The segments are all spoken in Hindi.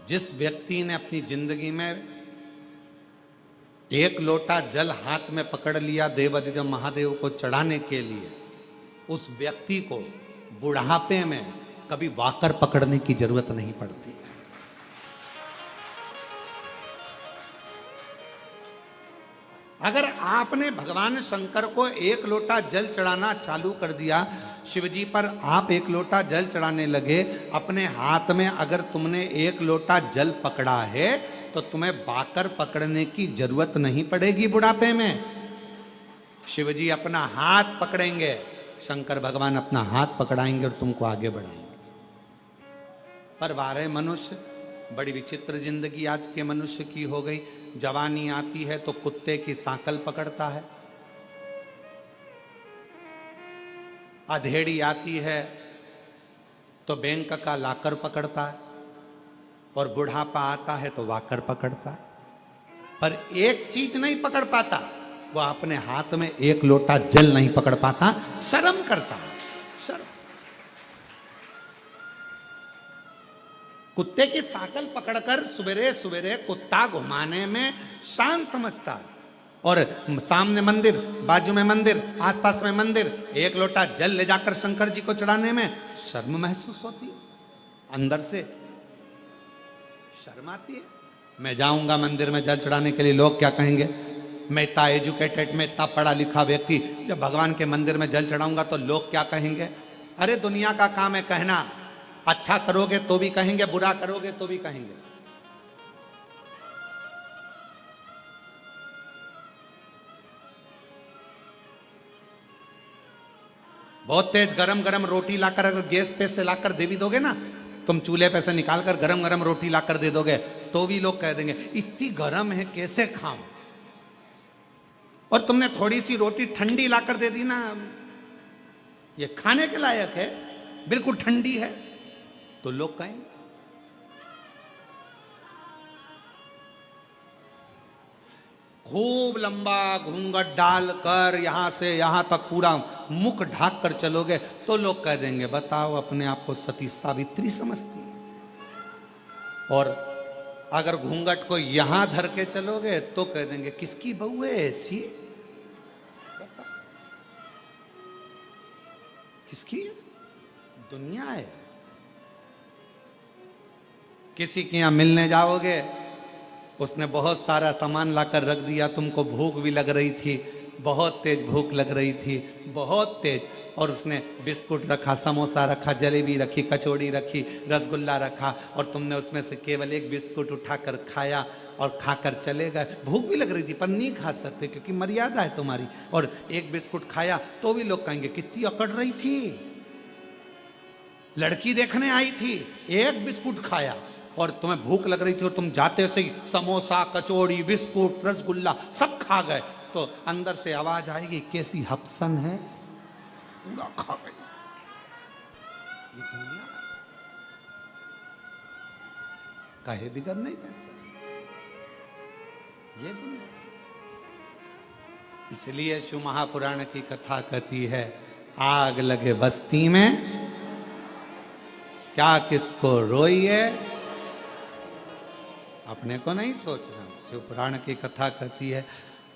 जिस व्यक्ति ने अपनी जिंदगी में एक लोटा जल हाथ में पकड़ लिया देवाधिदेव महादेव को चढ़ाने के लिए, उस व्यक्ति को बुढ़ापे में कभी वाकर पकड़ने की जरूरत नहीं पड़ती। अगर आपने भगवान शंकर को एक लोटा जल चढ़ाना चालू कर दिया, शिवजी पर आप एक लोटा जल चढ़ाने लगे, अपने हाथ में अगर तुमने एक लोटा जल पकड़ा है तो तुम्हें बाकर पकड़ने की जरूरत नहीं पड़ेगी बुढ़ापे में। शिवजी अपना हाथ पकड़ेंगे, शंकर भगवान अपना हाथ पकड़ाएंगे और तुमको आगे बढ़ाएंगे। पर वारे मनुष्य, बड़ी विचित्र जिंदगी आज के मनुष्य की हो गई। जवानी आती है तो कुत्ते की सांकल पकड़ता है, अधेड़ी आती है तो बैंक का लाकर पकड़ता है, और बुढ़ापा आता है तो वाकर पकड़ता है। पर एक चीज नहीं पकड़ पाता, वो अपने हाथ में एक लोटा जल नहीं पकड़ पाता, शर्म करता है। शर्म। कुत्ते की सांकल पकड़कर सवेरे सवेरे कुत्ता घुमाने में शान समझता है, और सामने मंदिर, बाजू में मंदिर, आसपास में मंदिर, एक लोटा जल ले जाकर शंकर जी को चढ़ाने में शर्म महसूस होती है, अंदर से शर्म आती है। मैं जाऊंगा मंदिर में जल चढ़ाने के लिए, लोग क्या कहेंगे। मैं इतना एजुकेटेड, मैं इतना पढ़ा लिखा व्यक्ति, जब भगवान के मंदिर में जल चढ़ाऊंगा तो लोग क्या कहेंगे। अरे दुनिया का काम है कहना, अच्छा करोगे तो भी कहेंगे, बुरा करोगे तो भी कहेंगे। बहुत तेज गरम गरम रोटी लाकर अगर गैस पे से लाकर दे भी दोगे ना, तुम चूल्हे पे से निकालकर गरम गरम रोटी लाकर दे दोगे तो भी लोग कह देंगे इतनी गरम है कैसे खाऊं। और तुमने थोड़ी सी रोटी ठंडी लाकर दे दी ना, ये खाने के लायक है, बिल्कुल ठंडी है, तो लोग कहेंगे। खूब लंबा घूंघट डालकर यहां से यहां तक पूरा मुख ढाक कर चलोगे तो लोग कह देंगे बताओ अपने आप को सती सावित्री समझती है। और अगर घूंघट को यहां धर के चलोगे तो कह देंगे किसकी बहू है ऐसी, किसकी दुनिया है। किसी के यहां मिलने जाओगे, उसने बहुत सारा सामान लाकर रख दिया, तुमको भूख भी लग रही थी, बहुत तेज भूख लग रही थी, बहुत तेज, और उसने बिस्कुट रखा, समोसा रखा, जलेबी रखी, कचौड़ी रखी, रसगुल्ला रखा, और तुमने उसमें से केवल एक बिस्कुट उठाकर खाया और खाकर चले गए। भूख भी लग रही थी पर नहीं खा सकते क्योंकि मर्यादा है तुम्हारी, और एक बिस्कुट खाया तो भी लोग कहेंगे कितनी अकड़ रही थी, लड़की देखने आई थी, एक बिस्कुट खाया, और तुम्हें भूख लग रही थी और तुम जाते से ही समोसा, कचौड़ी, बिस्कुट, रसगुल्ला सब खा गए, तो अंदर से आवाज आएगी कैसी हपसन है, पूरा खा गई। ये दुनिया काहे बिगड़ नहीं पैसा, ये दुनिया। इसलिए शिव महापुराण की कथा कहती है आग लगे बस्ती में क्या किसको रोइए, अपने को नहीं सोचना। शिव पुराण की कथा कहती है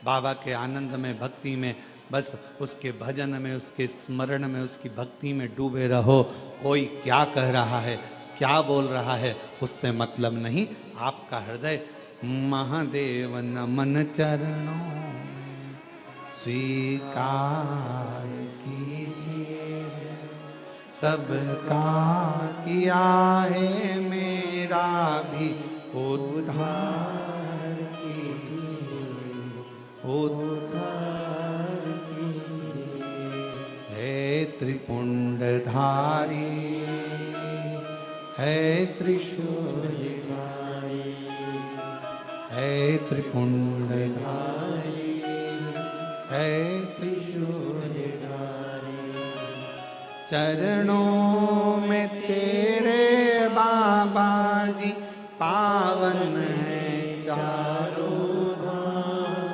बाबा के आनंद में, भक्ति में, बस उसके भजन में, उसके स्मरण में, उसकी भक्ति में डूबे रहो। कोई क्या कह रहा है, क्या बोल रहा है, उससे मतलब नहीं। आपका हृदय महादेव नमन चरणों स्वीकार कीजिए, सबका किया है मेरा भी उद्धार कीजिए, उद्धार कीजिए। है त्रिपुंडधारी, है त्रिशूलधारी, है त्रिपुंडधारी, है त्रिशूलधारी। चरणों में तेरे बाबा जी पावन है चारों धाम,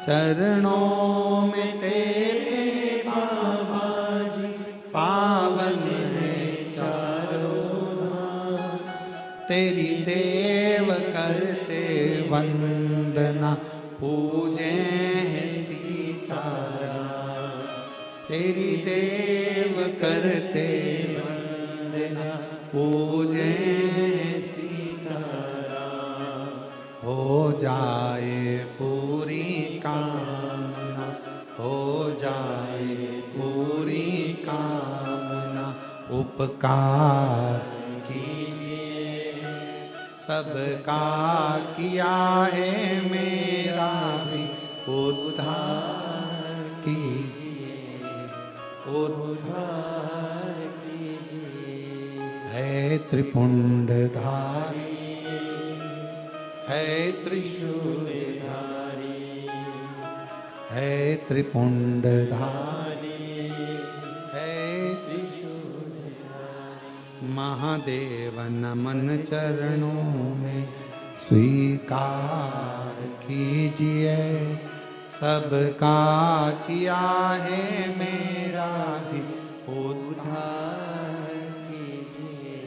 चरणों में तेरे बाबा जी पावन है चारों धाम। तेरी देव करते वंदना पूजे सीताराम। तेरी देव करते वंदना पूजे सीताराम। हो जाए पूरी कामना, हो जाए पूरी कामना। उपकार कीजिए सबका किया है मेरा भी उद्धार कीजिए, उद्धार कीजिए। है त्रिपुंडधारी, है त्रिशूलधारी, है त्रिपुंडधारी, है त्रिशूलधारी। महादेव नमन चरणों में स्वीकार कीजिए सबका किया है मेरा भी उद्धार कीजिए,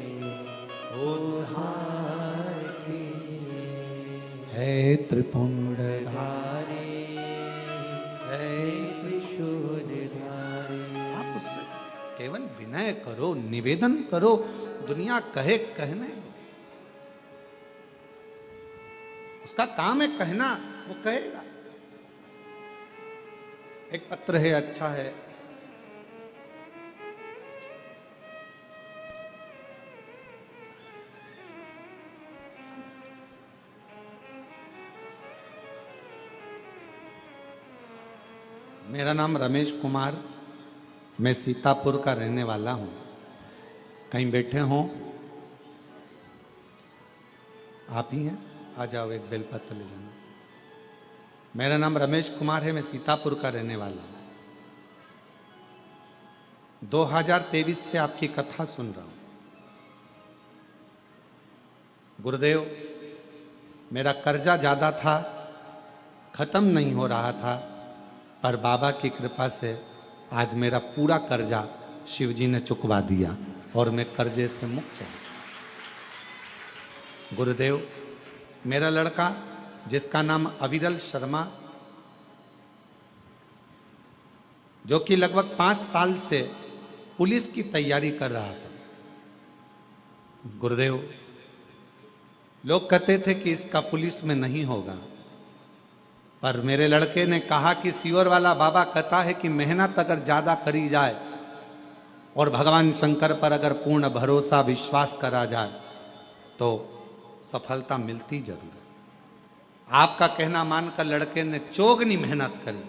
उद्धार कीजिए। है त्रिपुंडधारी, है त्रिशूलधारी। आप उससे केवल विनय करो, निवेदन करो, दुनिया कहे कहने। उसका काम है कहना, वो कहेगा। एक पत्र है, अच्छा है। मेरा नाम रमेश कुमार, मैं सीतापुर का रहने वाला हूं। कहीं बैठे हों, आप ही हैं, आ जाओ, एक बेलपत्र ले लेना। मेरा नाम रमेश कुमार है, मैं सीतापुर का रहने वाला हूं। 2023 से आपकी कथा सुन रहा हूं। गुरुदेव, मेरा कर्जा ज्यादा था, खत्म नहीं हो रहा था, पर बाबा की कृपा से आज मेरा पूरा कर्जा शिवजी ने चुकवा दिया और मैं कर्जे से मुक्त हूं। गुरुदेव, मेरा लड़का जिसका नाम अविरल शर्मा, जो कि लगभग 5 साल से पुलिस की तैयारी कर रहा था। गुरुदेव, लोग कहते थे कि इसका पुलिस में नहीं होगा, पर मेरे लड़के ने कहा कि सियोर वाला बाबा कहता है कि मेहनत अगर ज्यादा करी जाए और भगवान शंकर पर अगर पूर्ण भरोसा विश्वास करा जाए तो सफलता मिलती जरूर है। आपका कहना मानकर लड़के ने चौगनी मेहनत करी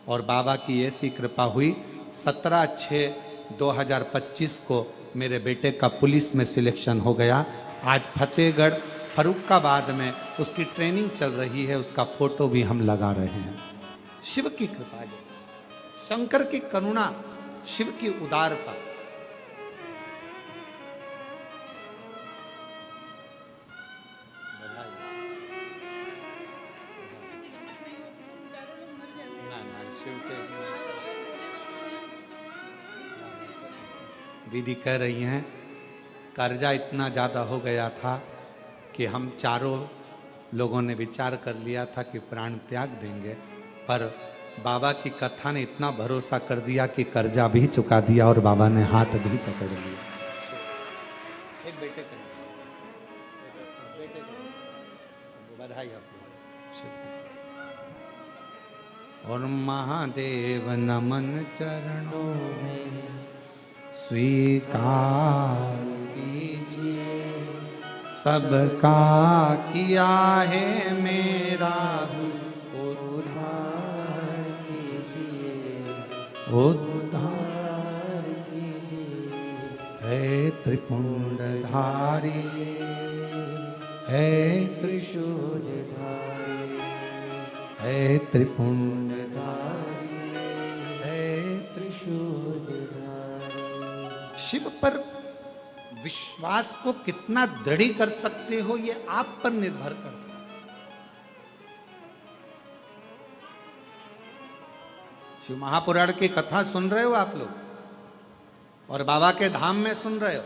और बाबा की ऐसी कृपा हुई, 17/6/2025 को मेरे बेटे का पुलिस में सिलेक्शन हो गया। आज फतेहगढ़ फरुखाबाद में उसकी ट्रेनिंग चल रही है, उसका फोटो भी हम लगा रहे हैं। शिव की कृपा है, शंकर की करुणा, शिव की उदारता। दीदी कह रही हैं कर्जा इतना ज़्यादा हो गया था कि हम चारों लोगों ने विचार कर लिया था कि प्राण त्याग देंगे, पर बाबा की कथा ने इतना भरोसा कर दिया कि कर्जा भी चुका दिया और बाबा ने हाथ भी पकड़ लिया। एक बेटे को बधाई आपको। और महादेव नमन चरणों में स्वीकार कीजिए सबका किया है मेरा उद्धार कीजिए, उद्धार कीजिए। है त्रिपुंडधारी, है त्रिशूलधारी, है त्रिपुंडधारी, है त्रिशूलधारी। शिव पर विश्वास को कितना दृढ़ कर सकते हो ये आप पर निर्भर करता है। शिव महापुराण की कथा सुन रहे हो आप लोग और बाबा के धाम में सुन रहे हो।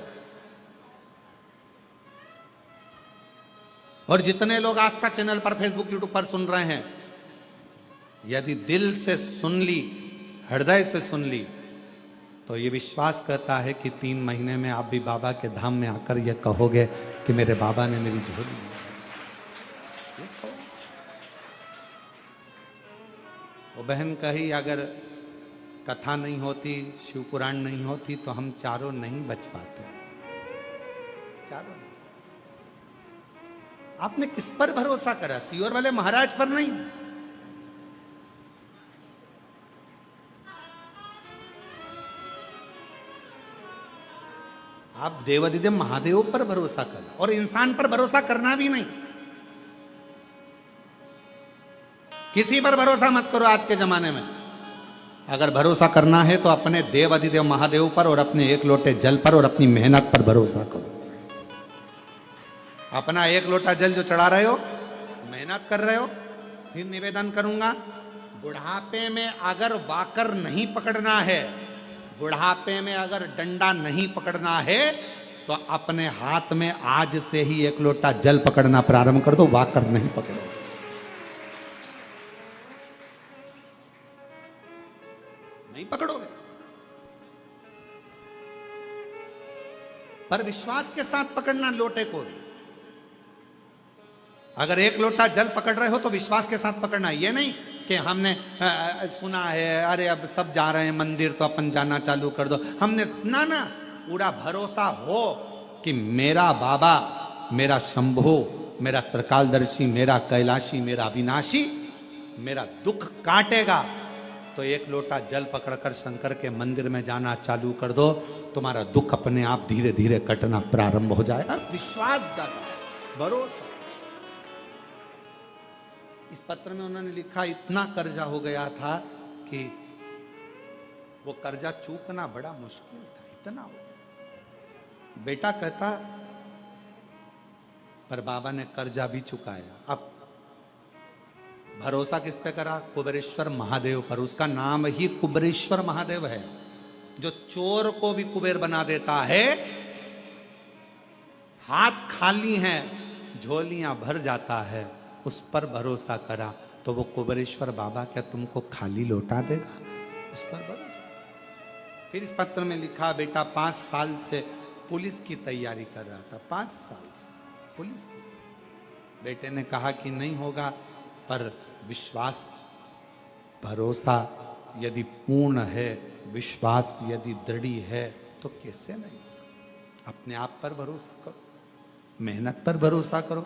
और जितने लोग आस्था चैनल पर, फेसबुक, यूट्यूब पर सुन रहे हैं, यदि दिल से सुन ली, हृदय से सुन ली, तो ये विश्वास करता है कि 3 महीने में आप भी बाबा के धाम में आकर ये कहोगे कि मेरे बाबा ने मेरी झोली ली। वो बहन कही, अगर कथा नहीं होती, शिव पुराण नहीं होती, तो हम चारों नहीं बच पाते। चारों नहीं। आपने किस पर भरोसा करा? सीहोर वाले महाराज पर नहीं। आप देवादिदेव महादेव पर भरोसा करो, और इंसान पर भरोसा करना भी नहीं। किसी पर भरोसा मत करो आज के जमाने में। अगर भरोसा करना है तो अपने देव अधिदेव महादेव पर और अपने एक लोटे जल पर और अपनी मेहनत पर भरोसा करो। अपना एक लोटा जल जो चढ़ा रहे हो, मेहनत कर रहे हो, फिर निवेदन करूंगा, बुढ़ापे में अगर वाकर नहीं पकड़ना है, बुढ़ापे में अगर डंडा नहीं पकड़ना है, तो अपने हाथ में आज से ही एक लोटा जल पकड़ना प्रारंभ कर दो, वाकर नहीं पकड़ो। नहीं पकड़ोगे, पर विश्वास के साथ पकड़ना लोटे को। अगर एक लोटा जल पकड़ रहे हो तो विश्वास के साथ पकड़ना। ये नहीं कि हमने सुना है, अरे अब सब जा रहे हैं मंदिर तो अपन जाना चालू कर दो, हमने ना ना, पूरा भरोसा हो कि मेरा बाबा, मेरा शंभु, मेरा त्रिकालदर्शी, मेरा कैलाशी, मेरा अविनाशी मेरा दुख काटेगा, तो एक लोटा जल पकड़कर शंकर के मंदिर में जाना चालू कर दो, तुम्हारा दुख अपने आप धीरे धीरे कटना प्रारंभ हो जाएगा। विश्वास जाता है, भरोसा। इस पत्र में उन्होंने लिखा, इतना कर्जा हो गया था कि वो कर्जा चूकना बड़ा मुश्किल था, इतना हो गया। बेटा कहता, पर बाबा ने कर्जा भी चुकाया। अब भरोसा किस पे करा? कुबेरेश्वर महादेव पर। उसका नाम ही कुबेरेश्वर महादेव है, जो चोर को भी कुबेर बना देता है। हाथ खाली हैं, झोलियां भर जाता है, उस पर भरोसा करा तो वो कुबेरेश्वर बाबा क्या तुमको खाली लौटा देगा? उस पर भरोसा। फिर इस पत्र में लिखा, बेटा 5 साल से पुलिस की तैयारी कर रहा था, 5 साल से पुलिस की। बेटे ने कहा कि नहीं होगा, पर विश्वास, भरोसा यदि पूर्ण है, विश्वास यदि दृढ़ है, तो कैसे नहीं? अपने आप पर भरोसा करो, मेहनत पर भरोसा करो,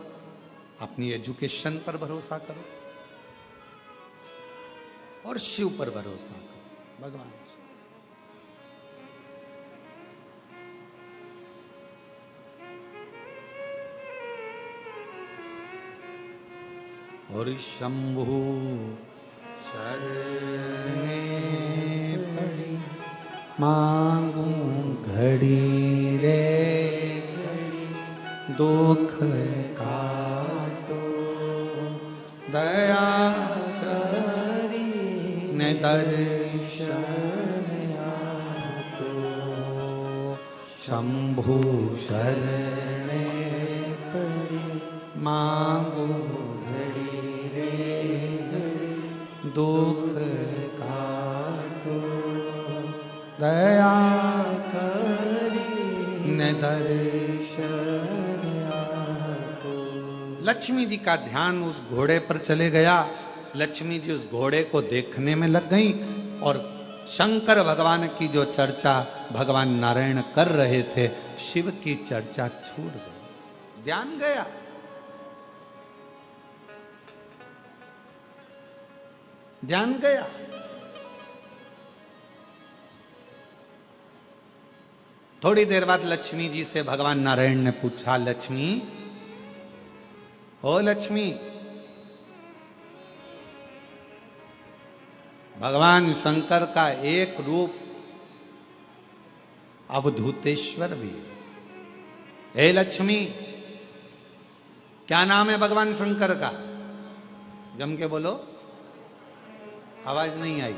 अपनी एजुकेशन पर भरोसा करो, और शिव पर भरोसा करो, भगवान। और शंभु शरणे पड़ी, मांगू घड़ी रे घड़ी, दुख काटो दया करी, ने दर्शन आतो। शंभु शरणे पड़ी, मांगू दुख काटो दया करी, ने दर्शन आतो। लक्ष्मी जी का ध्यान उस घोड़े पर चले गया। लक्ष्मी जी उस घोड़े को देखने में लग गई, और शंकर भगवान की जो चर्चा भगवान नारायण कर रहे थे, शिव की चर्चा छूट गई, ध्यान गया। ध्यान गया। थोड़ी देर बाद लक्ष्मी जी से भगवान नारायण ने पूछा, लक्ष्मी, ओ लक्ष्मी, भगवान शंकर का एक रूप अवधूतेश्वर भी है। हे लक्ष्मी, क्या नाम है भगवान शंकर का? जम के बोलो, आवाज नहीं आई।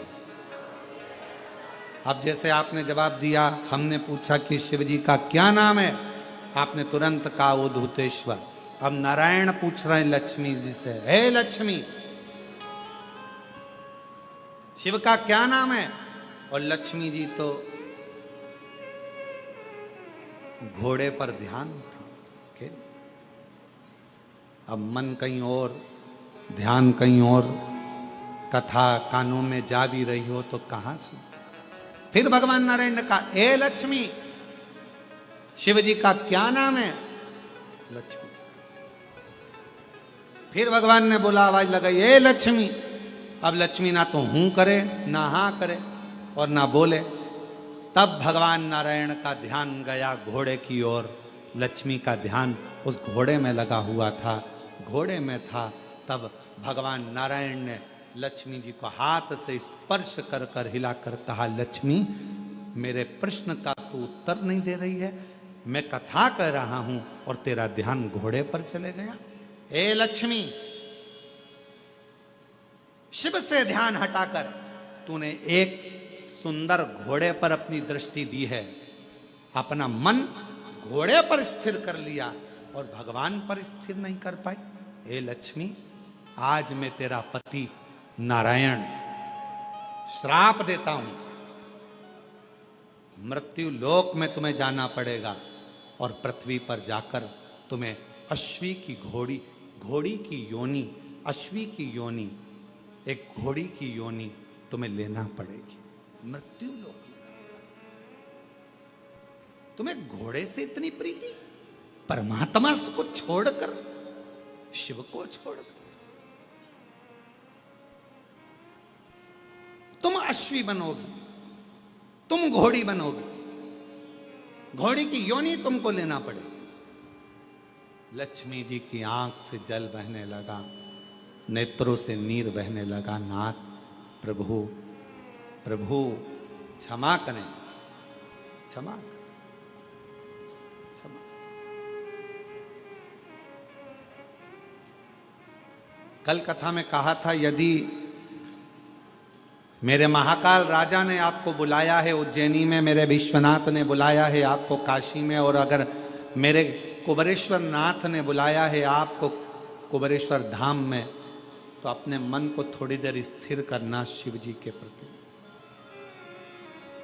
अब जैसे आपने जवाब दिया, हमने पूछा कि शिव जी का क्या नाम है, आपने तुरंत कहा अवधूतेश्वर। अब नारायण पूछ रहे हैं लक्ष्मी जी से, हे लक्ष्मी, शिव का क्या नाम है? और लक्ष्मी जी तो घोड़े पर ध्यान था के? अब मन कहीं और, ध्यान कहीं और, कथा कानों में जा भी रही हो तो कहां सुन। फिर भगवान नारायण ने कहा, ए लक्ष्मी, शिव जी का क्या नाम है? लक्ष्मी जी। फिर भगवान ने बोला, आवाज लगाई, ए लक्ष्मी। अब लक्ष्मी ना तो हूं करे, ना हां करे और ना बोले। तब भगवान नारायण का ध्यान गया घोड़े की ओर। लक्ष्मी का ध्यान उस घोड़े में लगा हुआ था, घोड़े में था। तब भगवान नारायण ने लक्ष्मी जी को हाथ से स्पर्श कर कर हिलाकर कहा, लक्ष्मी, मेरे प्रश्न का तू उत्तर नहीं दे रही है। मैं कथा कह रहा हूं और तेरा ध्यान घोड़े पर चले गया। ए लक्ष्मी, शिव से ध्यान हटाकर तूने एक सुंदर घोड़े पर अपनी दृष्टि दी है, अपना मन घोड़े पर स्थिर कर लिया और भगवान पर स्थिर नहीं कर पाई। हे लक्ष्मी, आज मैं तेरा पति नारायण श्राप देता हूं, मृत्यु लोक में तुम्हें जाना पड़ेगा और पृथ्वी पर जाकर तुम्हें अश्वी की घोड़ी, घोड़ी की योनि, अश्वी की योनि, एक घोड़ी की योनि तुम्हें लेना पड़ेगी। मृत्यु लोक, तुम्हें घोड़े से इतनी प्रीति, परमात्मा को छोड़कर, शिव को छोड़कर तुम अश्वी बनोगी, तुम घोड़ी बनोगी, घोड़ी की योनि तुमको लेना पड़ेगी। लक्ष्मी जी की आंख से जल बहने लगा, नेत्रों से नीर बहने लगा। नाथ, प्रभु, प्रभु क्षमा करें, क्षमा करें, क्षमा। कल कथा में कहा था, यदि मेरे महाकाल राजा ने आपको बुलाया है उज्जैनी में, मेरे विश्वनाथ ने बुलाया है आपको काशी में, और अगर मेरे कुबेरेश्वर नाथ ने बुलाया है आपको कुबेरेश्वर धाम में, तो अपने मन को थोड़ी देर स्थिर करना शिव जी के प्रति।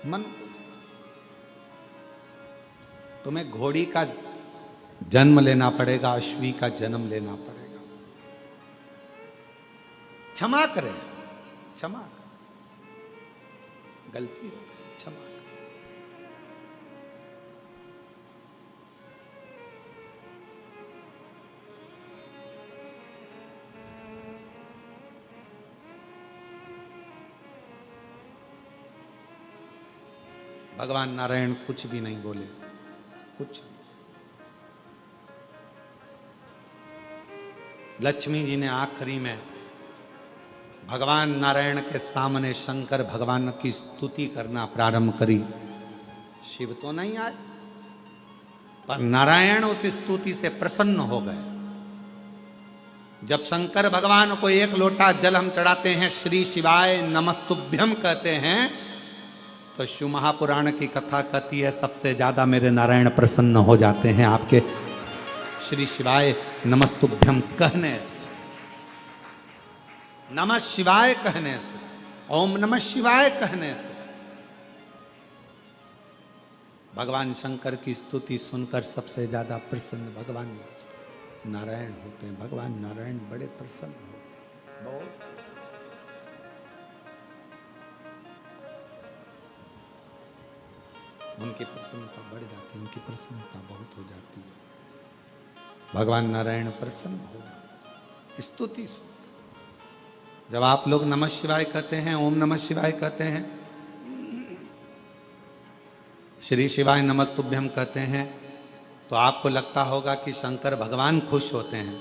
मन को तुम्हें घोड़ी का जन्म लेना पड़ेगा, अश्वी का जन्म लेना पड़ेगा। क्षमा करें, क्षमा करें, गलती हो गई, क्षमा करें। भगवान नारायण कुछ भी नहीं बोले, कुछ। लक्ष्मी जी ने आखिरी में भगवान नारायण के सामने शंकर भगवान की स्तुति करना प्रारंभ करी। शिव तो नहीं आए, पर नारायण उस स्तुति से प्रसन्न हो गए। जब शंकर भगवान को एक लोटा जल हम चढ़ाते हैं, श्री शिवाय नमस्तुभ्यम कहते हैं, तो शिव महापुराण की कथा कहती है सबसे ज्यादा मेरे नारायण प्रसन्न हो जाते हैं आपके श्री शिवाय नमस्तुभ्यम कहने से, नमः शिवाय कहने से, ओम नमः शिवाय कहने से। भगवान शंकर की स्तुति सुनकर सबसे ज्यादा प्रसन्न भगवान नारायण होते हैं। भगवान नारायण बड़े प्रसन्न होते हैं, बहुत। उनकी प्रसन्नता बढ़ जाती है, उनकी प्रसन्नता बहुत हो जाती है। भगवान नारायण प्रसन्न हो जाते, स्तुति सुन। जब आप लोग नमः शिवाय कहते हैं, ओम नमः शिवाय कहते हैं, श्री शिवाय नमस्तुभ्यम कहते हैं, तो आपको लगता होगा कि शंकर भगवान खुश होते हैं।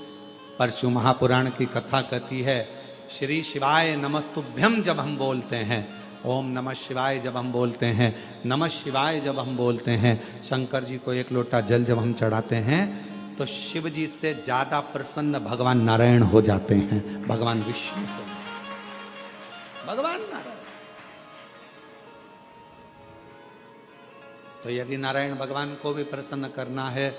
पर शिव महापुराण की कथा कहती है, श्री शिवाय नमस्तुभ्यम जब हम बोलते हैं, ओम नमः शिवाय जब हम बोलते हैं, नमः शिवाय जब हम बोलते हैं, शंकर जी को एक लोटा जल जब हम चढ़ाते हैं, तो शिव जी से ज्यादा प्रसन्न भगवान नारायण हो जाते हैं, भगवान विष्णु को, भगवान नारायण। तो यदि नारायण भगवान को भी प्रसन्न करना है,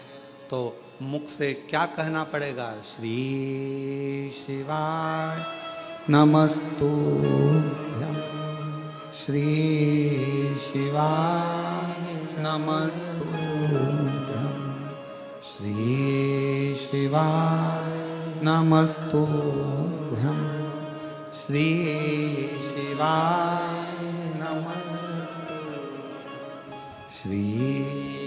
तो मुख से क्या कहना पड़ेगा? श्री शिवाय नमस्तुभ्यं, श्री शिवाय नमस्तुभ्यं, श्री शिवाय नमस्तुभ्यं, श्री शिवाय नमस्तुभ्यं, श्री